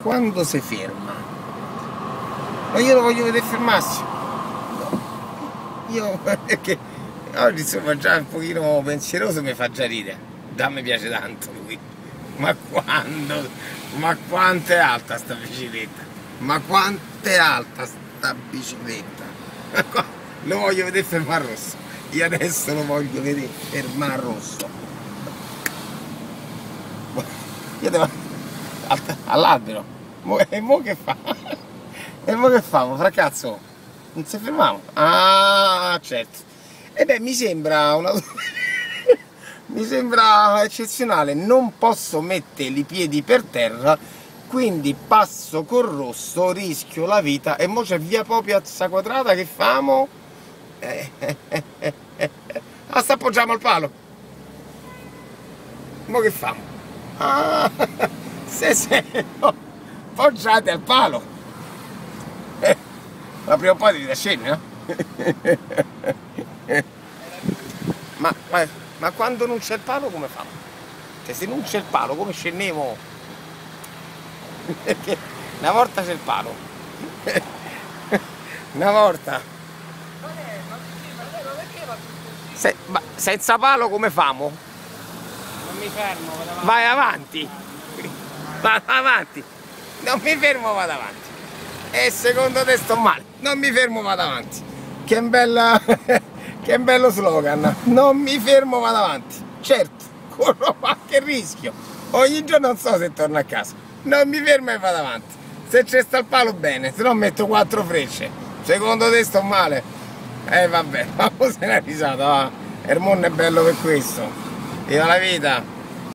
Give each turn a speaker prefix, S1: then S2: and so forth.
S1: quando si ferma. Ma io lo voglio vedere fermarsi. No. Io perché oggi insomma già un pochino pensieroso, mi fa già ridere. Già mi piace tanto lui. Ma quando? Ma quanto è alta sta bicicletta? Ma quanto è alta sta bicicletta? Lo voglio vedere fermare rosso. Io adesso lo voglio vedere fermare rosso. Io devo all'albero. E mo che fa? E mo che famo? Fracazzo? Non si fermiamo? Ah, certo. E beh, mi sembra una... mi sembra eccezionale. Non posso mettere i piedi per terra, quindi passo col rosso, rischio la vita. E mo c'è via Piazza Quadrata, che famo? Ah, sta appoggiamo al palo. Mo che famo? Ah, se appoggiate al palo. Ma prima o poi devi scendere, no? ma quando non c'è il palo come fa? Cioè, se non c'è il palo come scendevo? Perché una volta c'è il palo. Una volta. Ma senza palo come famo?
S2: Non mi fermo, vado avanti.
S1: Vai avanti. Vado avanti. Non mi fermo, vado avanti. E secondo te sto male. Non mi fermo, vado avanti. Che bella... che bello slogan. Non mi fermo, vado avanti. Certo, corro qualche rischio. Ogni giorno non so se torno a casa. Non mi fermo e vado avanti. Se c'è sta il palo bene, se no metto 4 frecce. Secondo te sto male? Vabbè, ma cos'è una risata, va? Il mondo è bello per questo. Viva la vita!